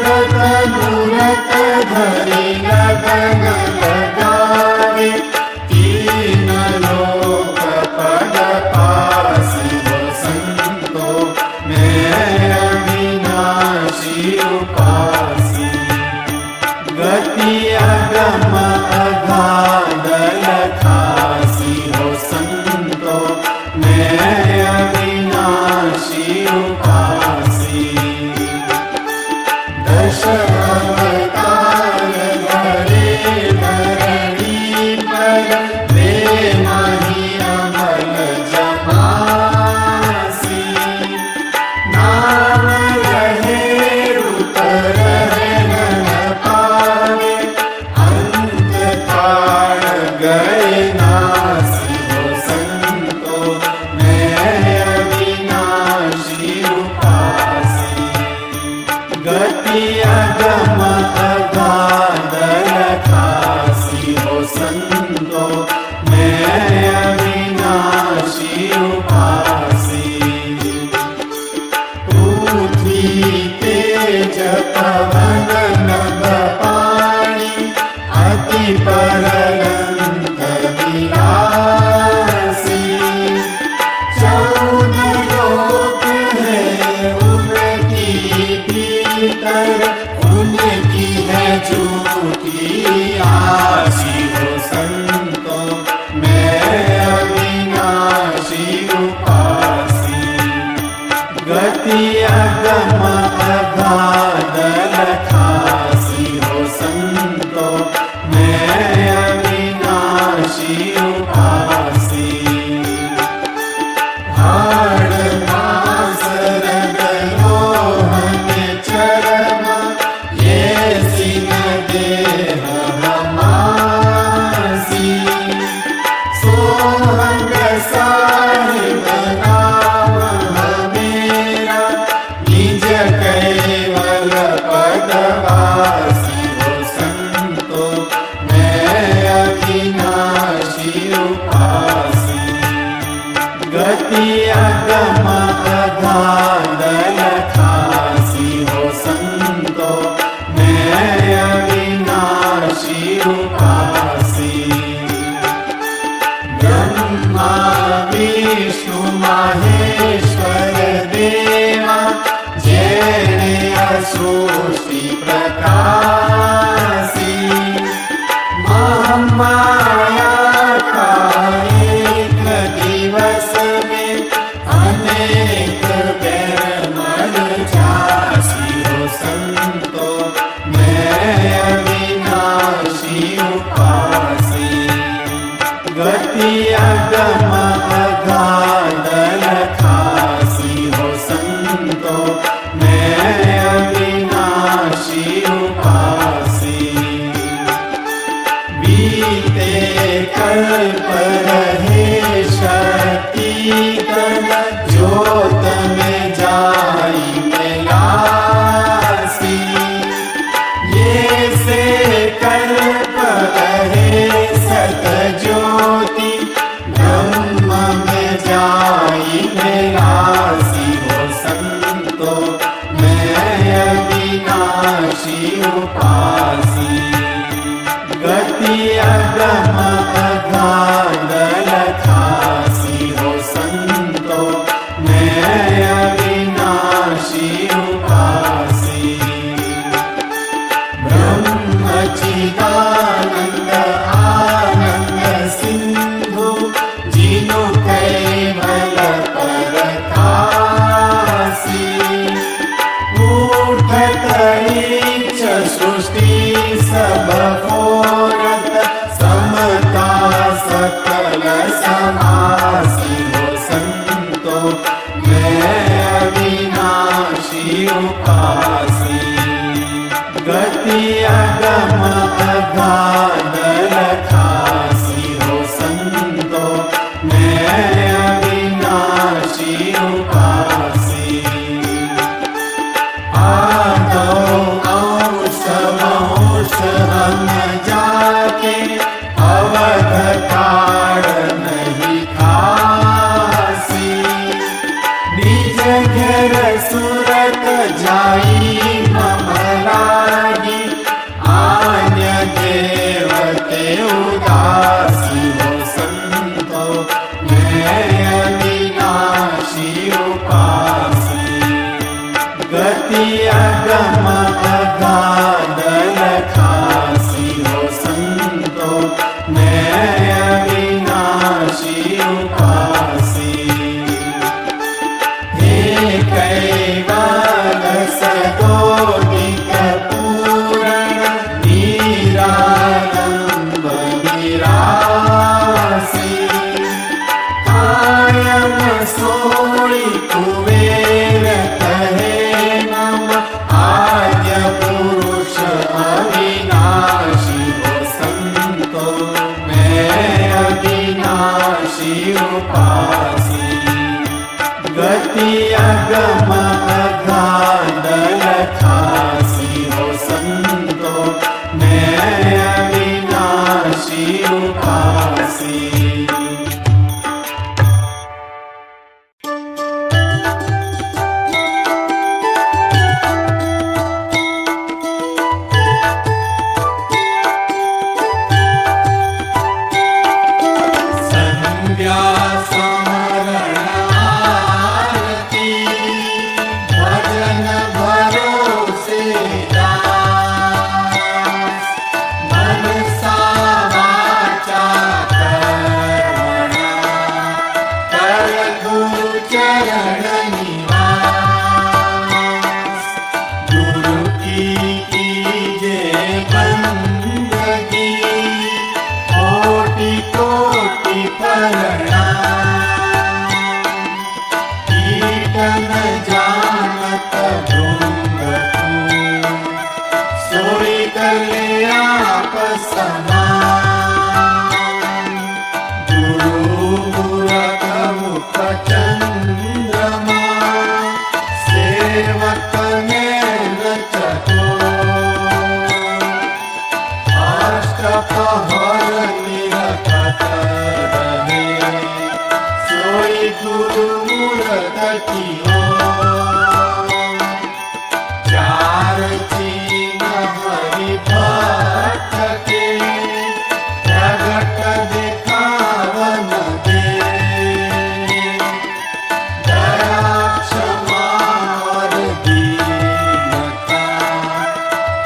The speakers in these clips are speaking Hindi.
मूरत मूरत धरे खासी हो संतो, मैं अविनाशी उपासी। पृथ्वी तेज पवन नभ पानी, अति परलंक विलासी। 14 लोक है उनकी भीतर, उनकी है झूठी आसी हो संतो, मैं अविनाशी उपासी। गति अगम अगाध खासी हो संतो, मैं अविनाशी उपासी। हाड़ मास रग लोहन चर्म, ये सिन देह हमासी। सोहंग साहिब नाम हमेरा, निज कैवल पदवासी हो संतो, मैं अविनाशी उपासी। गति अगम अगाध खासी हो संतो, मैं अविनाशी उपासी। ब्रह्मा विष्णु महेश्वर देवा, जेने सृष्टि प्रकाशी। महामाया का एक दिवस में, अनेक बेर मर जासी हो संतो, मैं अविनाशी उपासी। गति अगम अगाध खासी हो संतो, मैं अविनाशी उपासी। बीते कल्प रहे शक्ति तन, ज्योत में जाई मिलासी। ये से कल्प रहे सत ज्योति, ब्रह्म में जाई मिलासी हो संतो, मैं अविनाशी उपासी। गति अगम अगाध खासी हो संतो, मैं अविनाशी उपासी। ब्रह्म चिदानंद आनंद सिंधु, जिनु कैवल परखासी। उठत नीच सृष्टि सब फोरत, समता सकल समासी हो संतो, मैं अविनाशी उपासी। गति अगम अगाध खासी हो संतो, मैं अविनाशी उपासी। आदो अंश वंश हम जाके, अवध काल नहीं खासी। निज घर सूरत जाई मम लागी, आन्य देवते उदासी हो संतो, मैं अविनाशी उपासी। गति अगम अगाध खासी समान गुरु मूरत मुख चंद्रमा सेवक नैन चकोर अष्टपहर निरखत रहे सोई गुरु मूरत की ओर चार चीन हरि भक्त के प्रगट दिखावन दे दया क्षमा और दीनता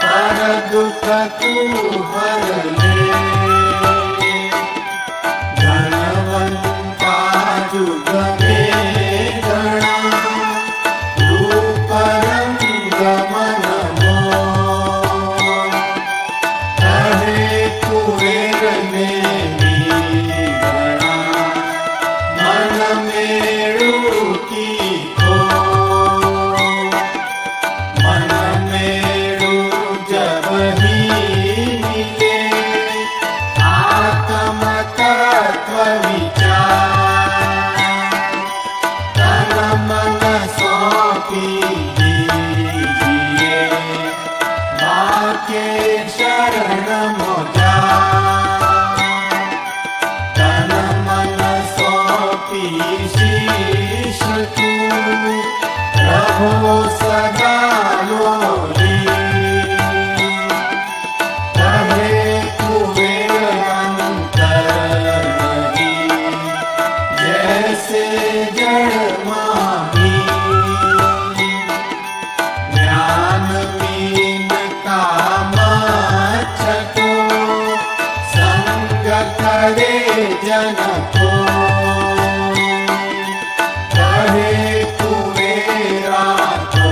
पर दुख तू हर ले धनवंता जुग में गणा रूप रंग मन मोह कहे कुबेर ने गणा मन मेरु की को मन मेरु जब ही मिले आत्म तत्व विचार तन मन सौंपी दीजिए माँ के शरण मोजा तन मन सौंपी शीश तू प्रभु सदा लोरी कहे कुबेर अंतर नहीं जैसे जड़ माही ज्ञान मीन काम छको संग करे जन को कहे कुबेरा तो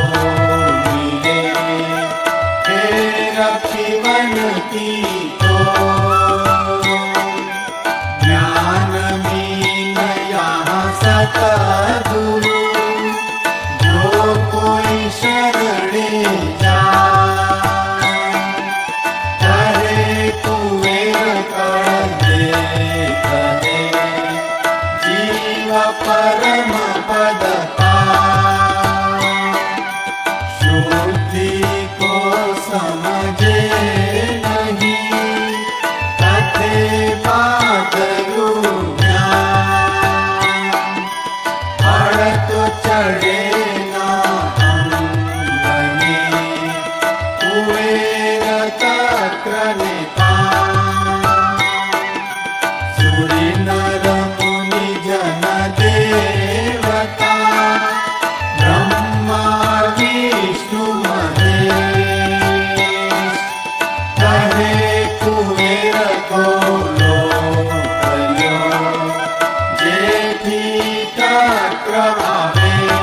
मिले फिर जीवन की तो ज्ञान मीन यहाँ सतगुरु जो कोई शरणे जाए कहे कुबेर कर दे कहे जीव परम पद पाए शुद्धि को समझे नहीं कथे बादलू ज्ञान हर तो चढ़े ना अंगने कुबेर तक्र निपान सूरि नर मुनि जन देवता ब्रह्मा विष्णु महेश कहे कुबेर को लोकयो जेठी तक्र आवेश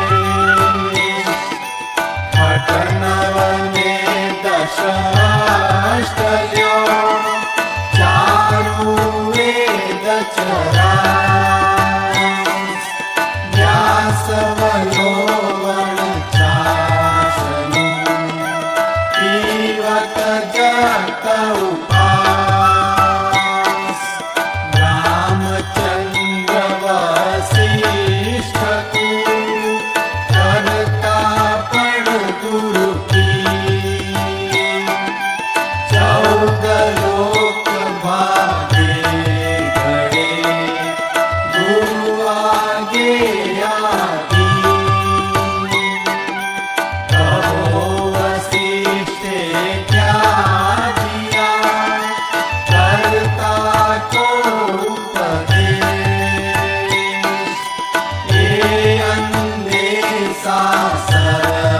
हठनव ने दशाष्टल्यो चारु वेद चरास व्यासवलोवन चासनु पीवत जगत उपास रामचंद्र वशिष्ठ को करता पण गुरु की चौदह लोक भागे घड़े गुरु आगे आगे कहो वशिष्ठ क्या दिया करता को उपदेश ये अंधे सासरवने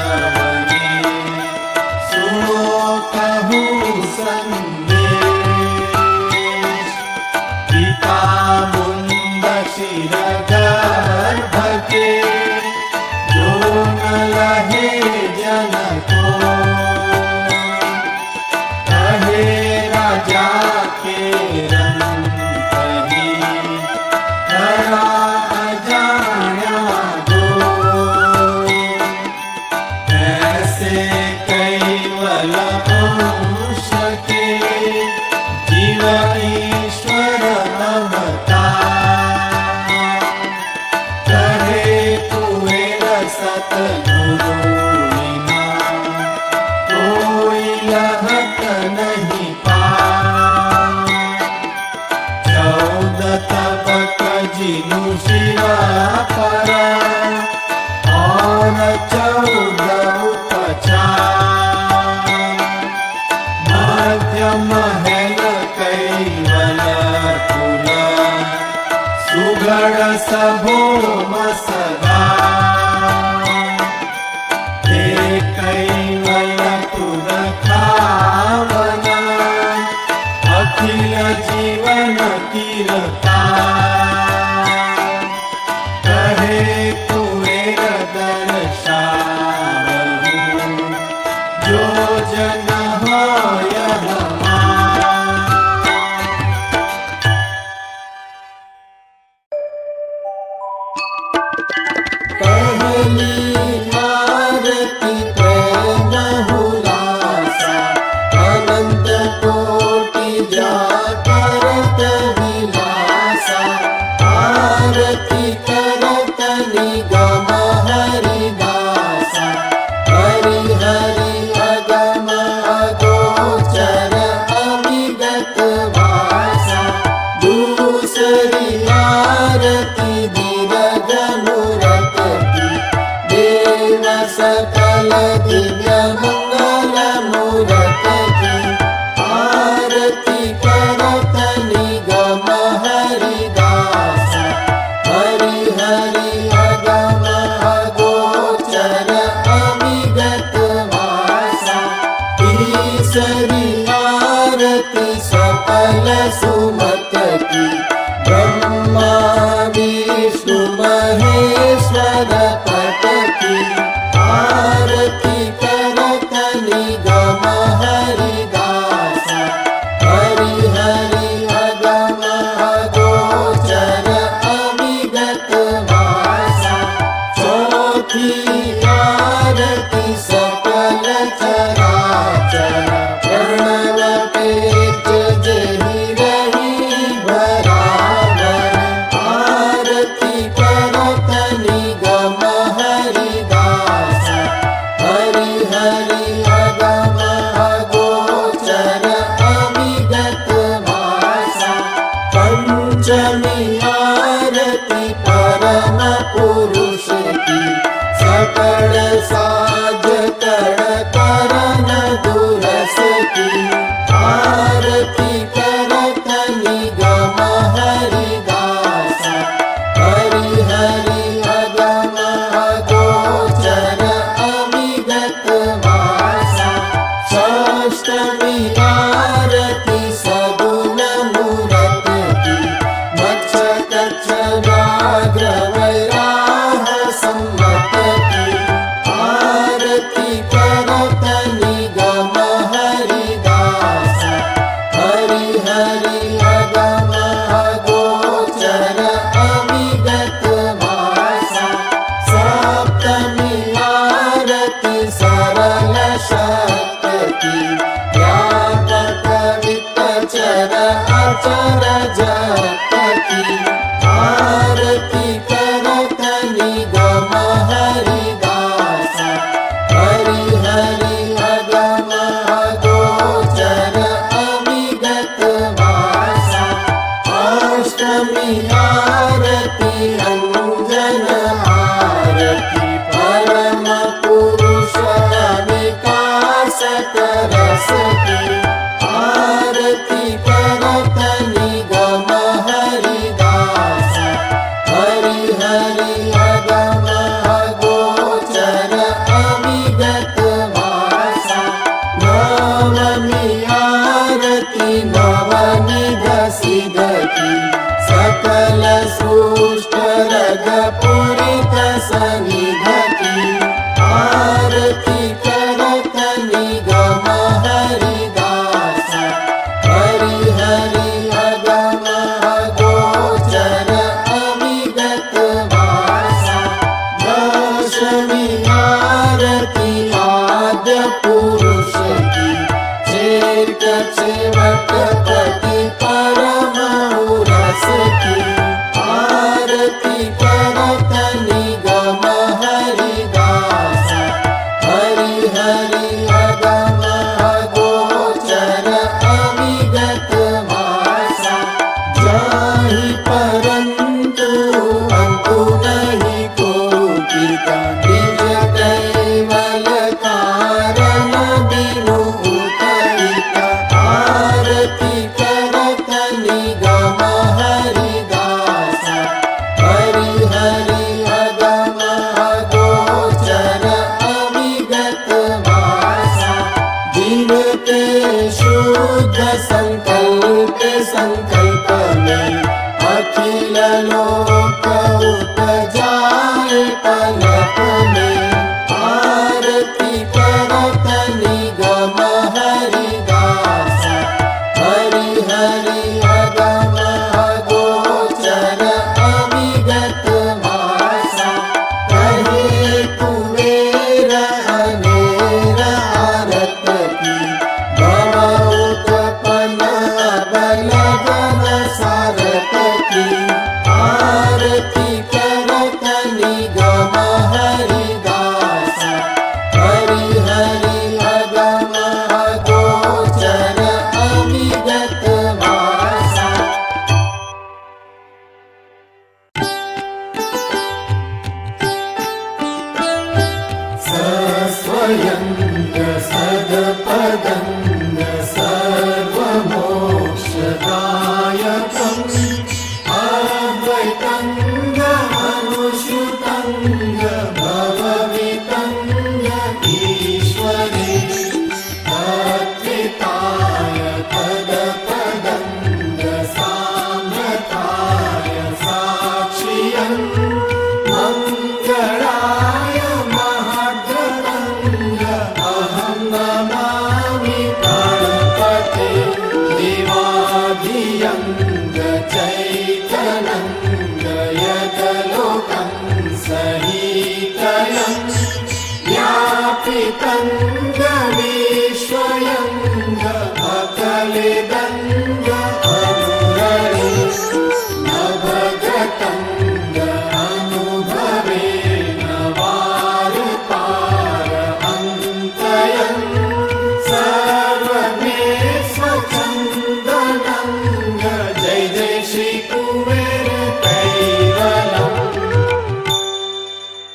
सुनो कहूँ संदेश पिता मुंद शिर गर्भ के जो न लहे जन को कहे राजा के रंग कही करा अजाण्या दो ऐसे कैवल अंश के पर और 14 उपचार। मध्य महल कैवल कुल सुगढ़ सभोम सदा। कैवल तुद खावन अखिल जीवन कीरता। कहे कुबेर दर्शावहु जो जन होय हमार। पहली आरती प्रेम हुलासा अनंत कोटि जाकरत विलासा। आरती करत निगम हरिदासा हरि हरि अगम अगोचर अविगत वासा। दूसरी आरती दिव्य मूरत की देव सकल दिव्य मंगल मूरत की। आरती करत निगम हरिदासा हरि हरि अगम अगोचर अविगत वासा। तीसरी आरती सकल सुमत की ब्रह्मा विष्णु महेश्वर पट की। आरती करत निगम हरिदासा हरि हरि अगम अगोचर अविगत वासा। चौथी आरती सकल चराचर प्रणव पेट जेहि रही बराबर। आरती करत निगम हरिदासा हरि हरि अगम अगोचर अविगत वासा। पंचमी आरती परम पुरुष की सकल साज कर करन दुरस की। आरती करत निगम हरिदासा हरि हरि अगम अगोचर अविगत वासा। षष्ठमी आरती सगुण मूरत की मत्स्य कच्छ व्याघ्र वैराह सम्मत की। आरती करत निगम हरिदासा हरि हरि अगम अगोचर अविगत वासा। सप्तमी आरती सरल शक्त की व्यापक वित्त चर अचर जगत की। आरती करत निगम हरिदासा हरि हरि अगम अगोचर अविगत वासा। अष्टमी आरती अंजन आरती परम पुरुष विकास रस की। आरती करत निगम हरिदासा हरि हरि अगम अगोचर अविगत वासा। नवमी आरती नवनिध सिद्ध की सकल सृष्ट रग पूरित सनिध की। आरती करत निगम हरिदासा हरि हरि अगम अगोचर अविगत वासा। दशमी आरती आद्य पुरुष की चेत सेवक पति परम उरस की। आरती करत निगम कल्प संकल्प में अखिल लोक उपजाए पलक में। आरती करत निगम हरिदास, हरि हरि अगम अगोचर अविगत भाषा। कहे कुबेर अनेर आरत की, उत्पन्न बलगन सारत की। आरती करत निगम हरिदास, हरि हरि अगम अगोचर अविगत भाषा। सस्वयंग सदपदंग सर्वमोक्षदायकम्, अद्वैतंग अनुश्रुतंग भववितंग ईश्वरे। तत्त्विताय तदपदंग साम्रताय साक्षियम्, मंगलाय महाद्रतंग अहं नमामि गणपते। देवाधियंग चैतनंग यदलोकं सहितयं, व्यापितंग विश्वयंग अकलिदंग अनुरणे। नभगतंग अनुभवेन वारपार अन्तयं, सर्वमेश्वचन्दनंग। जय जय श्री कुबेर कैवलम्।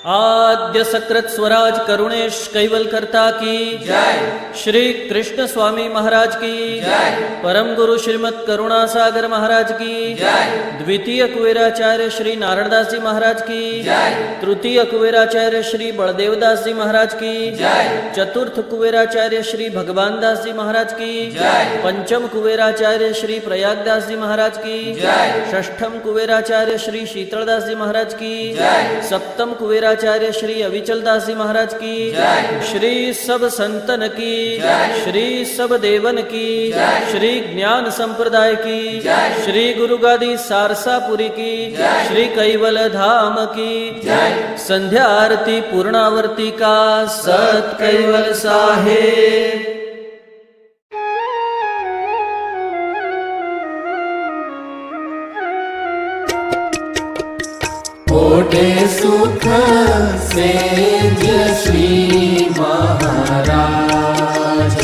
आद्य सकृत स्वराज करुणेश कैवल करता की जय। श्री कृष्ण स्वामी महाराज की जय। परम गुरु श्रीमद करुणा सागर महाराज की जय। द्वितीय कुबेराचार्य श्री नारायणदास जी महाराज की जय। तृतीय कुबेराचार्य श्री बलदेवदास जी महाराज की जय। चतुर्थ कुबेराचार्य श्री भगवान दास जी महाराज की जय। पंचम कुबेराचार्य श्री प्रयागदास जी महाराज की जय। षष्ठम कुबेराचार्य श्री शीतलदास जी महाराज की जय। सप्तम कुबेराचार्य श्री अविचल दास जी महाराज की जय। श्री सब संतन की जय। श्री सब देवन की जय। श्री ज्ञान संप्रदाय की जय। श्री गुरु गादी सारसापुरी की जय। श्री कैवल धाम की जय। संध्या आरती पूर्णावर्ती का सत कैवल साहेब। ओढ़े सुख सेज श्री महाराज,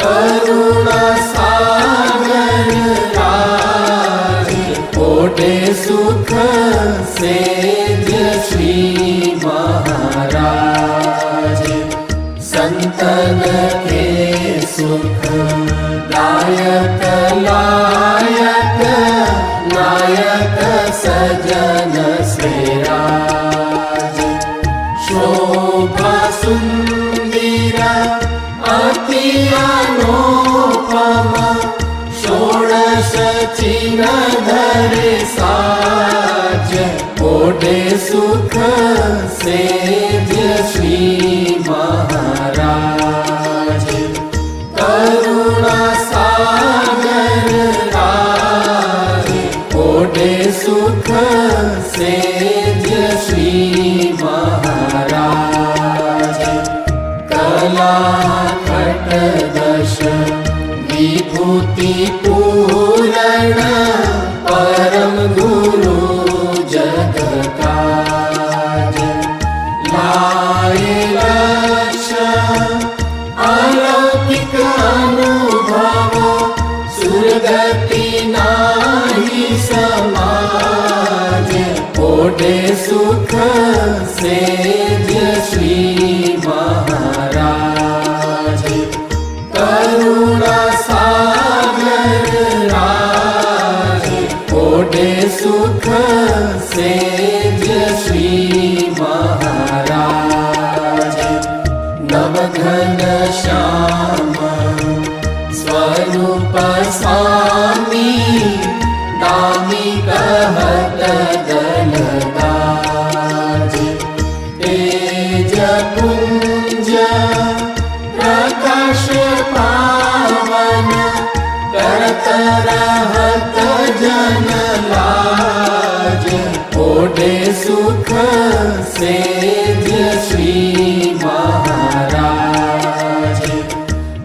करुणा सागर राज। ओढ़े सुख सेज श्री महाराज, संतन के सुख दायक लायक नायक सजन श्रीराज। शोभा सुंदर अति अनुपम, षोडश चिन्ह धरे साज। ओढ़े सुख सेज श्री महाराज, करुणा सागर राज। ओढ़े सुख सेज श्री महाराज, कला खटदश विभूति पूरण। परम गुरु जग काज, लाए लक्ष्य अलौकिक अनुभव। सुरगति नाही समाज, ओढ़े सुख सेज श्री महाराज, करुणा सागर राज। ओढ़े सुख सेज श्री महाराज, नवघन श्याम स्वरूप स्वामी दामी कहत दलदाजी तेज पुंज प्रकाश पावन करत रहत जन लाज ओढ़े सुख सेज श्री महाराज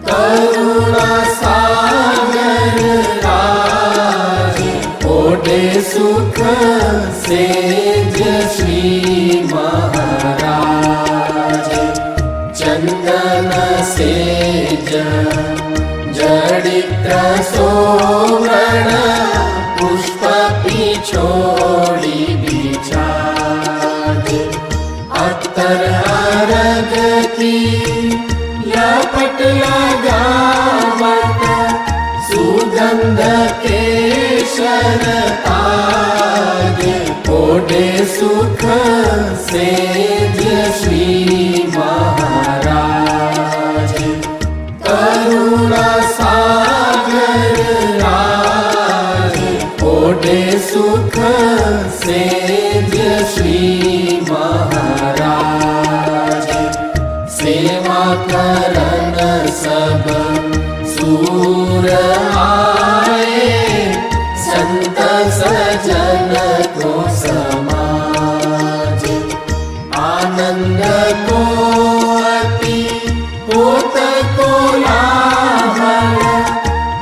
करुणा सागर राज ओढ़े सुख सेज श्री महाराज चंदन सेज जड़ित सोवर्ण पुष्प पिछोड़ी बिछाज अत्तर अर्घ की लपट लगावत सुगंध केशर ताज ओढ़े सुख सेज श्री महाराज करुणा सागर राज ओढ़े सुख सेज श्री महाराज सेवा करन सब सूर आए संत सजन को समाज आनंद को अति होत को लाभन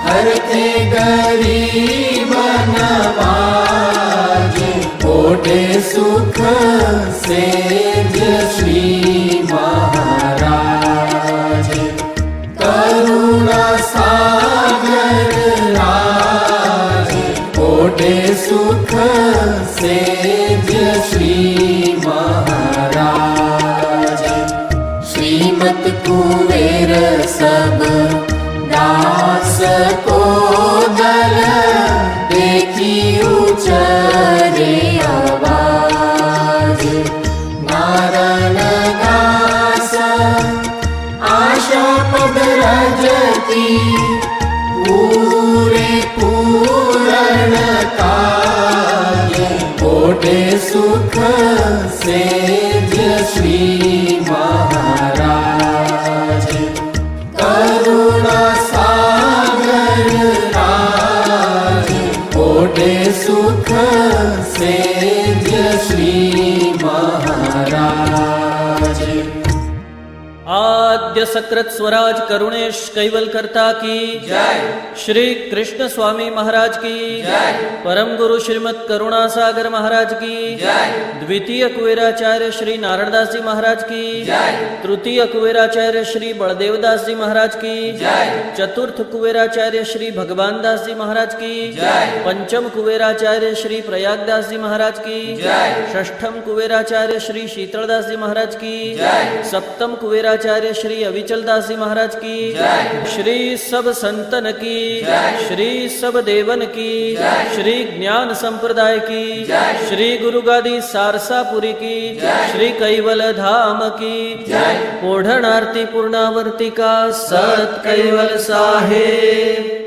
हर थे गरीब नवाज ओढ़े सुख सेज श्री महाराज करुणा सागर राज ओढ़े सुख सेज श्री महाराज श्रीमत कुबेर सब दास को दल देखी उचरे आवाज नारायण दास आशा पद रजती पूरे पूरण काज ओढ़े सुख सेज श्री महाराज करुणा सागर राज ओढ़े सुख सेज श्री महाराज आद्य सकृत स्वराज करुणेश कैवल करता की जय श्री कृष्ण स्वामी महाराज की जय परम गुरु श्रीमद करुणा सागर महाराज की जय द्वितीय कुबेराचार्य श्री नारायणदास जी महाराज की जय तृतीय कुबेराचार्य श्री बलदेवदास जी महाराज की जय चतुर्थ कुबेराचार्य श्री भगवान दास जी महाराज की जय पंचम कुबेराचार्य श्री प्रयागदास जी महाराज की जय षष्ठम कुबेराचार्य श्री शीतलदास जी महाराज की जय सप्तम कुबेराचार्य श्री अविचल दास जी महाराज की जय श्री सब संतन की जय श्री सब देवन की जय श्री ज्ञान संप्रदाय की जय श्री गुरु गादी सारसापुरी की जय श्री कैवल धाम की जय ओढ़ण आरती पूर्णावर्ती का सत कैवल साहेब।